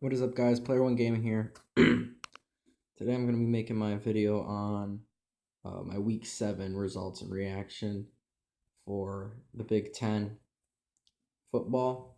What is up, guys? Player One Gaming here. Today I'm going to be making my video on my Week 7 results and reaction for the Big Ten football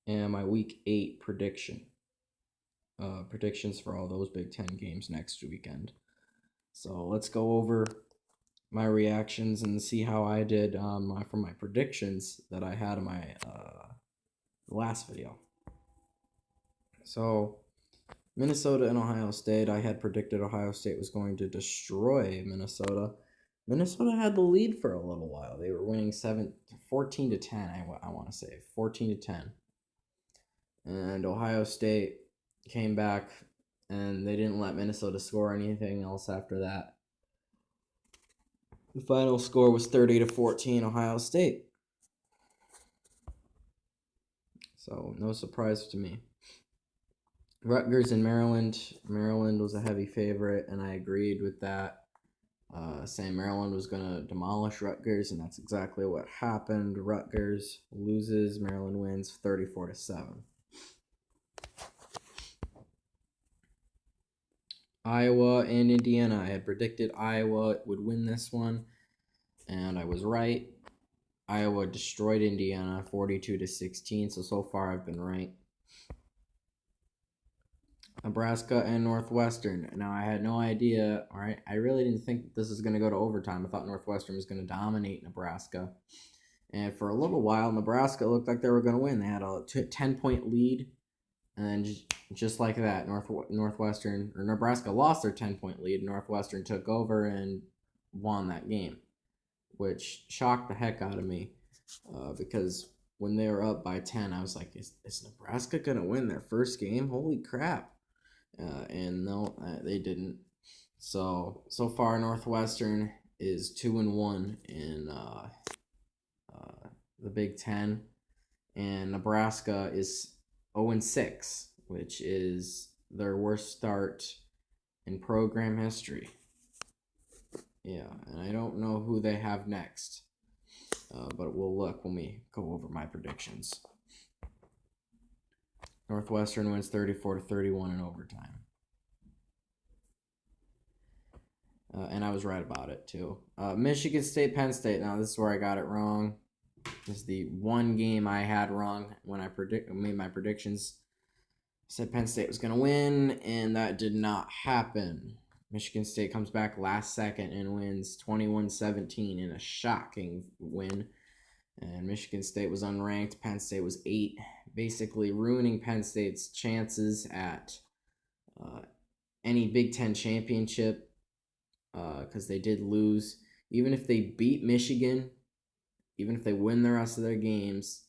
and my Week 8 predictions for all those Big Ten games next weekend. So let's go over my reactions and see how I did from my predictions that I had in my last video. So Minnesota and Ohio State. I had predicted Ohio State was going to destroy Minnesota. Minnesota had the lead for a little while. They were winning 14 to 10, I want to say. 14 to 10. And Ohio State came back, and they didn't let Minnesota score anything else after that. The final score was 30 to 14, Ohio State. So, no surprise to me. Rutgers and Maryland. Maryland was a heavy favorite, and I agreed with that, saying Maryland was going to demolish Rutgers, and that's exactly what happened. Rutgers loses, Maryland wins 34 to 7. Iowa and Indiana. I had predicted Iowa would win this one, and I was right. Iowa destroyed Indiana 42 to 16, so far I've been right. Nebraska and Northwestern. Now, I had no idea, all right? I really didn't think this was going to go to overtime. I thought Northwestern was going to dominate Nebraska. And for a little while, Nebraska looked like they were going to win. They had a 10-point lead. And just like that, Nebraska lost their 10-point lead. Northwestern took over and won that game, which shocked the heck out of me because when they were up by 10, I was like, is Nebraska going to win their first game? Holy crap. And no, they didn't. So far, Northwestern is 2-1 in the Big Ten, and Nebraska is 0-6, which is their worst start in program history. Yeah, and I don't know who they have next, but we'll look when we go over my predictions. Northwestern wins 34 to 31 in overtime. And I was right about it, too. Michigan State, Penn State. Now, this is where I got it wrong. This is the one game I had wrong when I made my predictions. I said Penn State was going to win, and that did not happen. Michigan State comes back last second and wins 21-17 in a shocking win. And Michigan State was unranked. Penn State was 8, basically ruining Penn State's chances at any Big Ten championship because they did lose. Even if they beat Michigan, even if they win the rest of their games,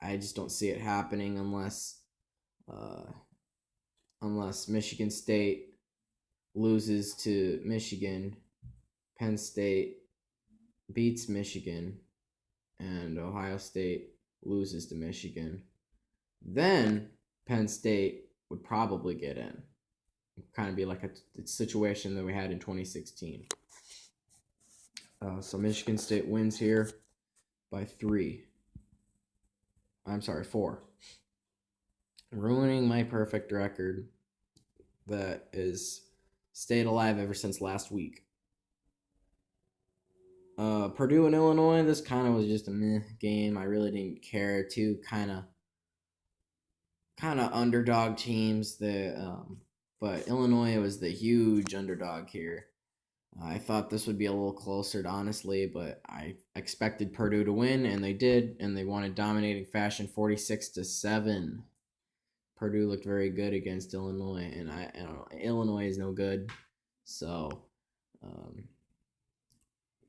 I just don't see it happening unless Michigan State loses to Michigan, Penn State beats Michigan, and Ohio State loses to Michigan. Then Penn State would probably get in. It'd kind of be like a situation that we had in 2016. So Michigan State wins here by 3. I'm sorry, 4. Ruining my perfect record that is stayed alive ever since last week. Purdue and Illinois, this kind of was just a meh game. I really didn't care. Two kind of underdog teams. But Illinois was the huge underdog here. I thought this would be a little closer, honestly, but I expected Purdue to win, and they did, and they won in dominating fashion, 46 to 7. Purdue looked very good against Illinois, and I don't know, Illinois is no good, so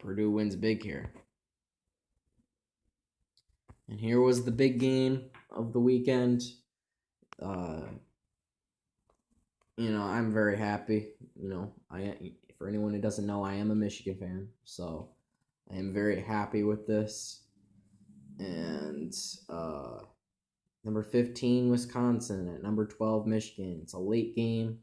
Purdue wins big here. And here was the big game of the weekend. I'm very happy. For anyone who doesn't know, I am a Michigan fan, so I am very happy with this. And number 15, Wisconsin, at number 12, Michigan. It's a late game.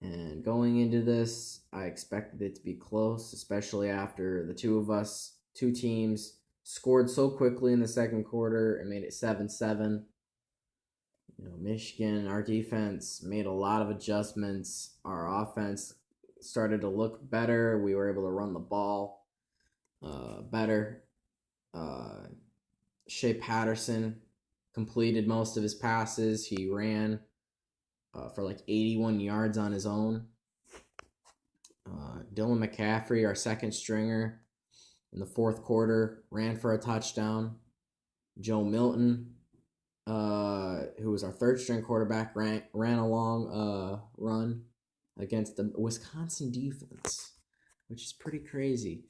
And going into this, I expected it to be close, especially after the two teams, scored so quickly in the second quarter and made it 7-7. Michigan, our defense made a lot of adjustments. Our offense started to look better. We were able to run the ball better. Shea Patterson completed most of his passes. He ran for like 81 yards on his own. Dylan McCaffrey, our second stringer, in the fourth quarter, ran for a touchdown. Joe Milton, who was our third string quarterback, ran a long run against the Wisconsin defense, which is pretty crazy.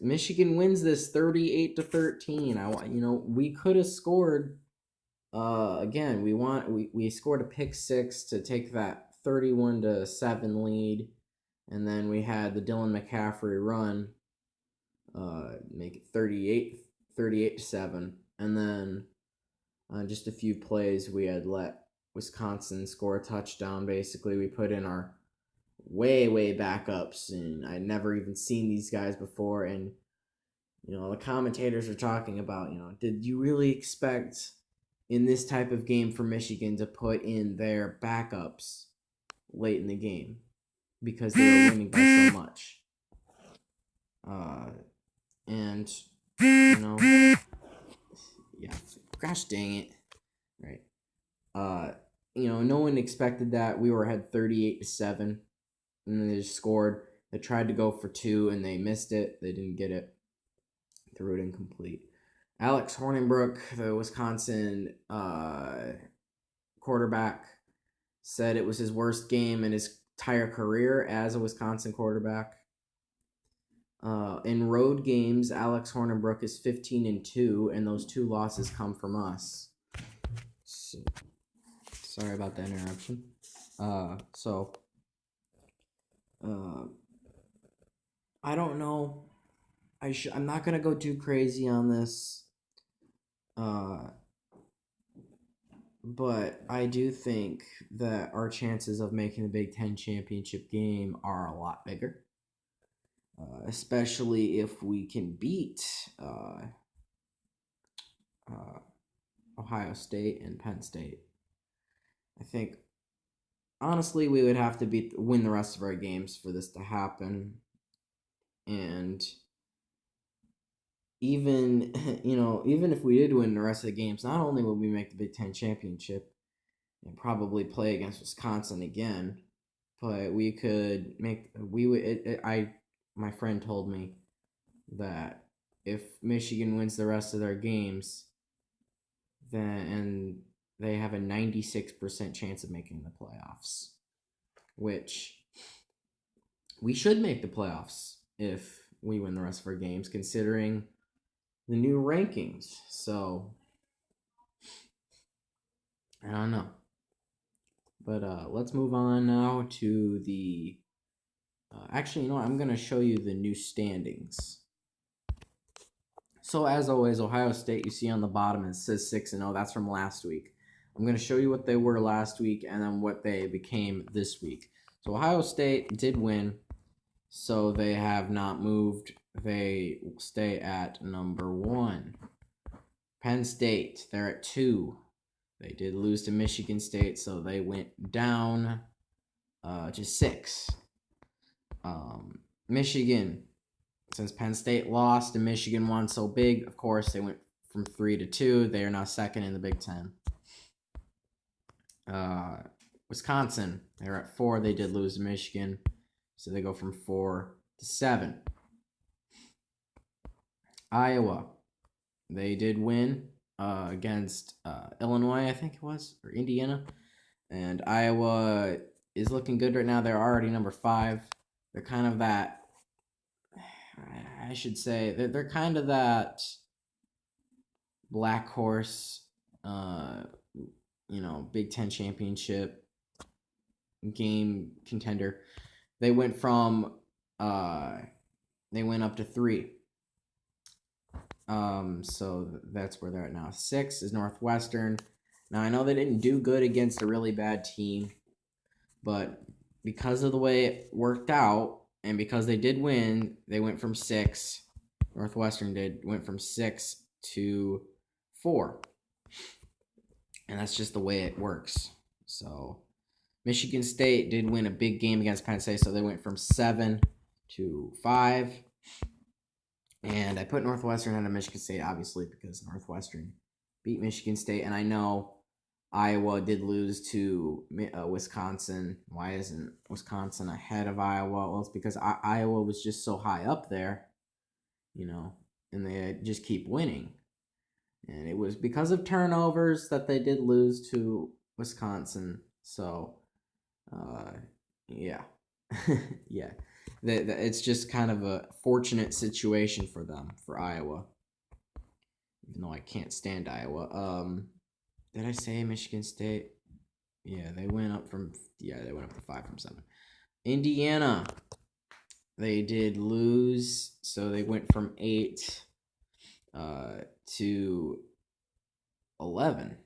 Michigan wins this 38-13. We could have scored. Again, we scored a pick six to take that 31-7 lead, and then we had the Dylan McCaffrey run, make it 38-7, and then just a few plays we had let Wisconsin score a touchdown. Basically, we put in our way backups, and I'd never even seen these guys before, and the commentators are talking about, did you really expect in this type of game for Michigan to put in their backups late in the game because they were winning by so much? And yeah, gosh dang it, right? No one expected that. We were ahead 38-7, and then they just scored. They tried to go for two, and they missed it. They didn't get it. Threw it incomplete. Alex Hornibrook, the Wisconsin quarterback, said it was his worst game in his entire career as a Wisconsin quarterback. In road games, Alex Hornibrook is 15-2, and those two losses come from us. So, sorry about that interruption. I don't know. I'm not gonna go too crazy on this. But I do think that our chances of making the Big Ten championship game are a lot bigger. Especially if we can beat Ohio State and Penn State. I think, honestly, we would have to win the rest of our games for this to happen. And even if we did win the rest of the games, not only would we make the Big Ten championship and probably play against Wisconsin again, but my friend told me that if Michigan wins the rest of their games, then they have a 96% chance of making the playoffs, which we should make the playoffs if we win the rest of our games, considering the new rankings. So I don't know. But let's move on now to the actually, I'm going to show you the new standings. So as always, Ohio State, you see on the bottom, it says 6-0. That's from last week. I'm going to show you what they were last week and then what they became this week. So Ohio State did win, so they have not moved. They stay at number 1. Penn State, they're at 2. They did lose to Michigan State, so they went down to 6. Michigan, since Penn State lost and Michigan won so big, of course, they went from 3 to 2. They are now second in the Big Ten. Wisconsin, they're at 4. They did lose to Michigan, so they go from 4 to 7. Iowa, they did win against Illinois, I think it was, or Indiana. And Iowa is looking good right now. They're already number 5. They're kind of that, I should say, they're kind of that black horse, Big Ten championship game contender. They went up to 3. So that's where they're at now. 6 is Northwestern. Now, I know they didn't do good against a really bad team, but because of the way it worked out and because they did win, they went from 6. Northwestern went from 6 to 4. and that's just the way it works. So Michigan State did win a big game against Penn State, so they went from 7 to 5. And I put Northwestern ahead of Michigan State, obviously, because Northwestern beat Michigan State. And I know Iowa did lose to Wisconsin. Why isn't Wisconsin ahead of Iowa? Well, it's because Iowa was just so high up there, and they just keep winning. And it was because of turnovers that they did lose to Wisconsin. So, yeah. Yeah. It's just kind of a fortunate situation for them, for Iowa. Even though I can't stand Iowa. Did I say Michigan State? Yeah, they went up to 5 from 7. Indiana, they did lose, so they went from 8 to 11.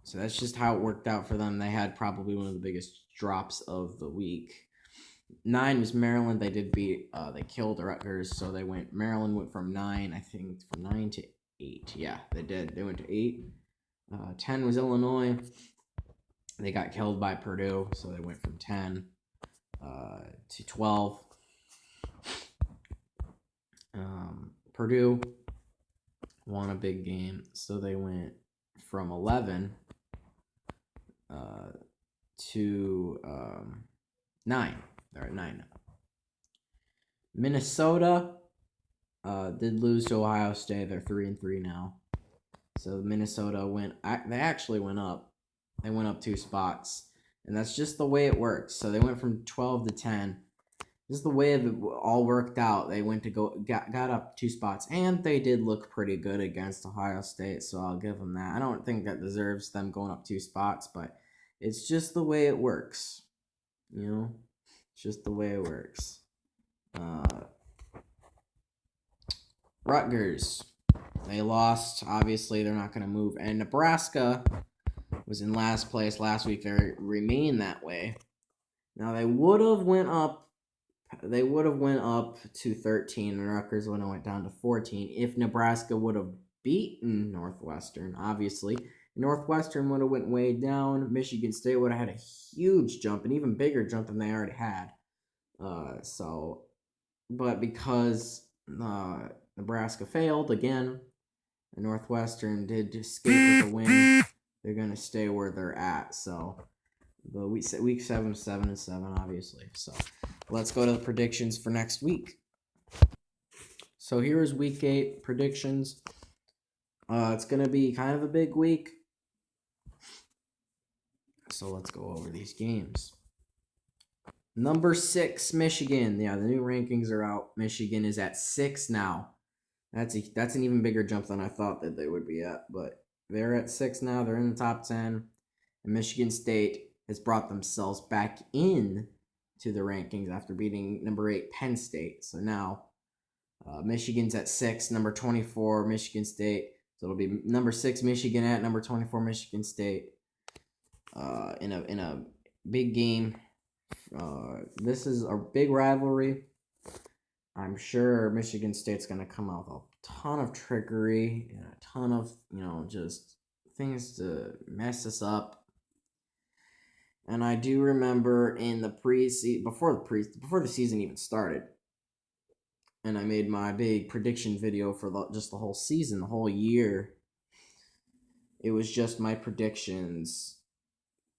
So that's just how it worked out for them. They had probably one of the biggest drops of the week. 9 was Maryland. They did beat. They killed Rutgers, so Maryland went from 9, I think, from 9 to 8. Yeah, they did. They went to 8. 10 was Illinois. They got killed by Purdue, so they went from 10 to 12. Purdue won a big game, so they went from 11 to 9. They're at 9 now. Minnesota did lose to Ohio State. They're 3-3 now. So Minnesota they actually went up. They went up 2 spots. And that's just the way it works. So they went from 12 to 10. This is the way it all worked out. They got up 2 spots. And they did look pretty good against Ohio State. So I'll give them that. I don't think that deserves them going up 2 spots. But it's just the way it works. It's just the way it works. Rutgers. They lost. Obviously, they're not going to move. And Nebraska was in last place last week. They remain that way. Now, they would have went up to 13, and Rutgers would have went down to 14 if Nebraska would have beaten Northwestern, obviously. Northwestern would have went way down. Michigan State would have had a huge jump, an even bigger jump than they already had. But because Nebraska failed again, and Northwestern did escape with a win, they're going to stay where they're at. So the week 7, 7-7, obviously. So let's go to the predictions for next week. So here's week 8 predictions. It's going to be kind of a big week. So let's go over these games. Number 6, Michigan. Yeah, the new rankings are out. Michigan is at 6 now. That's an even bigger jump than I thought that they would be at. But they're at 6 now. They're in the top 10. And Michigan State has brought themselves back in to the rankings after beating number 8 Penn State. So now Michigan's at 6, number 24 Michigan State. So it'll be number 6 Michigan at number 24 Michigan State in a big game. This is a big rivalry. I'm sure Michigan State's going to come out with a ton of trickery and a ton of, just things to mess us up. And I do remember in the before the season even started, and I made my big prediction video for the whole season, the whole year. It was just my predictions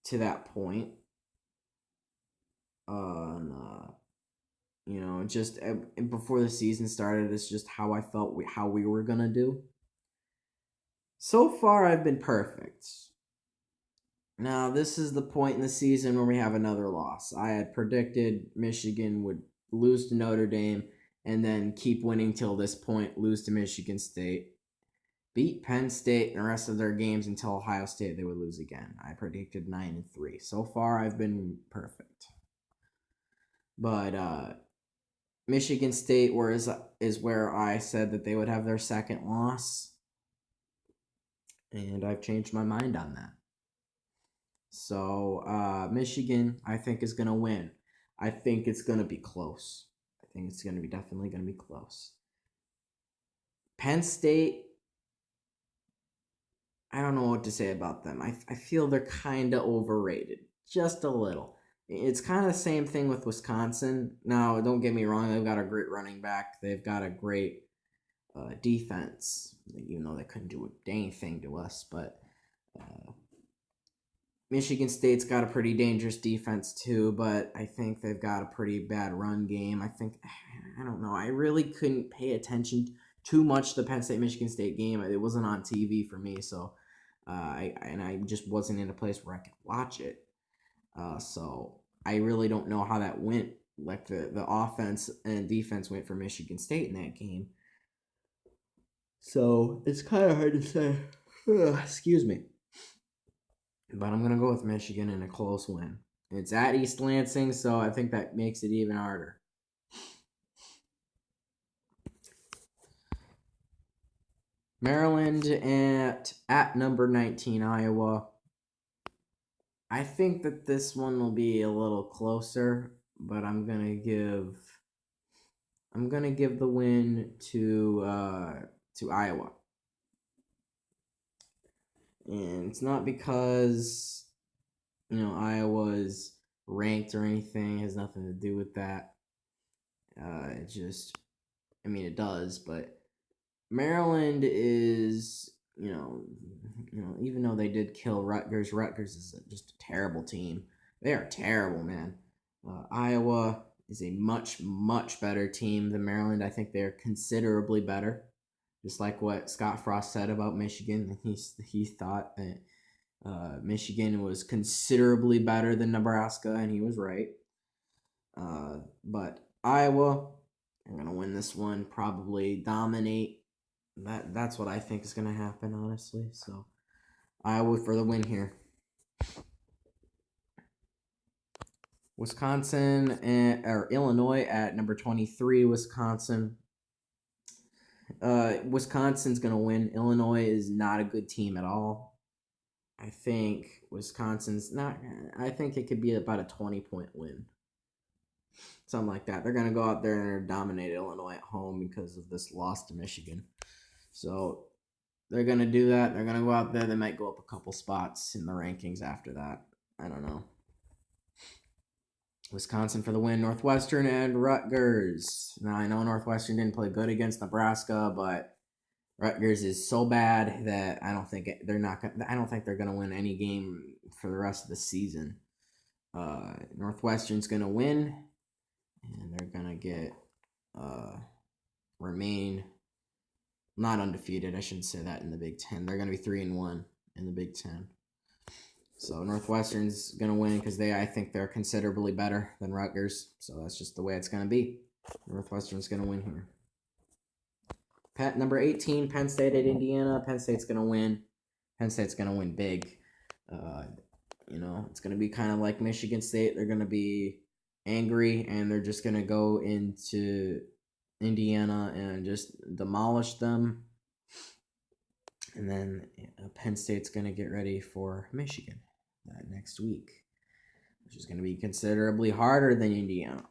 to that point. Just before the season started, it's just how I felt how we were gonna do. So far, I've been perfect. Now, this is the point in the season where we have another loss. I had predicted Michigan would lose to Notre Dame and then keep winning till this point, lose to Michigan State, beat Penn State and the rest of their games until Ohio State they would lose again. I predicted 9-3. So far, I've been perfect. But Michigan State is where I said that they would have their second loss. And I've changed my mind on that. So Michigan, I think, is going to win. I think it's going to be close. I think it's definitely going to be close. Penn State, I don't know what to say about them. I feel they're kind of overrated, just a little. It's kind of the same thing with Wisconsin. Now, don't get me wrong; they've got a great running back. They've got a great defense. Even though they couldn't do a dang thing to us, but Michigan State's got a pretty dangerous defense too. But I think they've got a pretty bad run game. I don't know. I really couldn't pay attention too much to the Penn State Michigan State game. It wasn't on TV for me, so I just wasn't in a place where I could watch it. So I really don't know how that went. Like the offense and defense went for Michigan State in that game. So it's kind of hard to say. Excuse me. But I'm going to go with Michigan in a close win. It's at East Lansing, so I think that makes it even harder. Maryland at number 19, Iowa. I think that this one will be a little closer, but I'm gonna give the win to Iowa. And it's not because Iowa's ranked or anything. It has nothing to do with that. It does, but Maryland is, even though they did kill Rutgers, Rutgers is just a terrible team. They are terrible, man. Iowa is a much, much better team than Maryland. I think they're considerably better. Just like what Scott Frost said about Michigan. He thought that Michigan was considerably better than Nebraska, and he was right. But Iowa, they're going to win this one, probably dominate. That's what I think is going to happen, honestly. So Iowa for the win here. Wisconsin or Illinois at number 23. Wisconsin. Wisconsin's going to win. Illinois is not a good team at all. I think Wisconsin's not. I think it could be about a 20-point win. Something like that. They're going to go out there and dominate Illinois at home because of this loss to Michigan. So they're going to do that. They're going to go out there. They might go up a couple spots in the rankings after that. I don't know. Wisconsin for the win. Northwestern and Rutgers. Now, I know Northwestern didn't play good against Nebraska, but Rutgers is so bad that I don't think they're going to win any game for the rest of the season. Northwestern's going to win, and they're going to remain not undefeated. I shouldn't say that in the Big Ten. They're going to be 3-1 in the Big Ten. So Northwestern's going to win because I think they're considerably better than Rutgers. So that's just the way it's going to be. Northwestern's going to win here. Number 18, Penn State at Indiana. Penn State's going to win. Penn State's going to win big. It's going to be kind of like Michigan State. They're going to be angry, and they're just going to go into Indiana and just demolish them. And then Penn State's going to get ready for Michigan next week, which is going to be considerably harder than Indiana.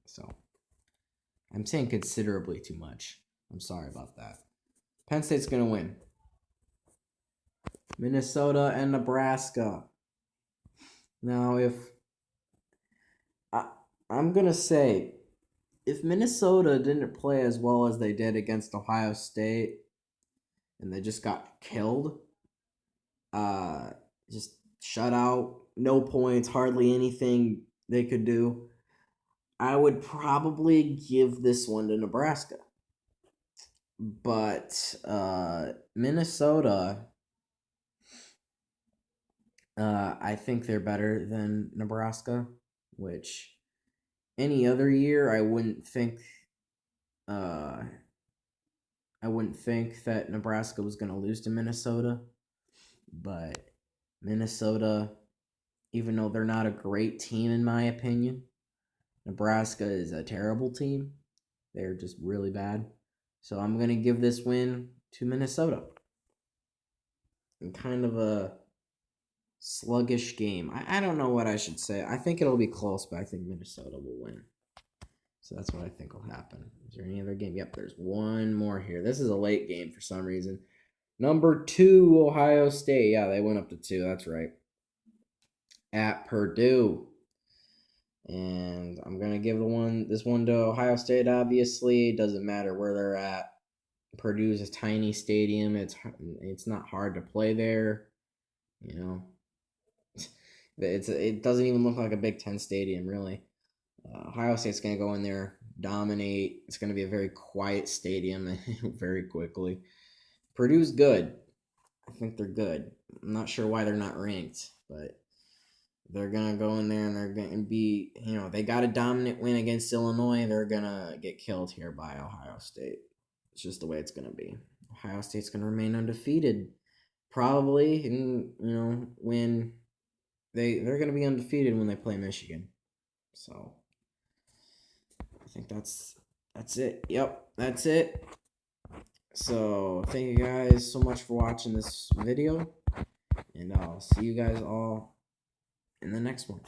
So I'm saying considerably too much. I'm sorry about that. Penn State's going to win. Minnesota and Nebraska. Now, I'm going to say, if Minnesota didn't play as well as they did against Ohio State, and they just got killed, just shut out, no points, hardly anything they could do, I would probably give this one to Nebraska. But Minnesota, I think they're better than Nebraska, which any other year I wouldn't think that Nebraska was going to lose to Minnesota. But Minnesota, even though they're not a great team in my opinion, Nebraska is a terrible team. They're just really bad. So I'm going to give this win to Minnesota. In kind of a sluggish game. I don't know what I should say. I think it'll be close, but I think Minnesota will win. So that's what I think will happen. Is there any other game? Yep, there's one more here. This is a late game for some reason. Number 2, Ohio State. Yeah, they went up to 2. That's right. At Purdue. And I'm going to give this one to Ohio State, obviously. It doesn't matter where they're at. Purdue's a tiny stadium. It's not hard to play there. You know, it doesn't even look like a Big Ten stadium, really. Ohio State's going to go in there, dominate. It's going to be a very quiet stadium very quickly. Purdue's good. I think they're good. I'm not sure why they're not ranked, but they're going to go in there and they're going to be, they got a dominant win against Illinois. They're going to get killed here by Ohio State. It's just the way it's going to be. Ohio State's going to remain undefeated. Probably, and, when they're going to be undefeated when they play Michigan. So, I think that's it. Yep, that's it. So, thank you guys so much for watching this video. And I'll see you guys all in the next one.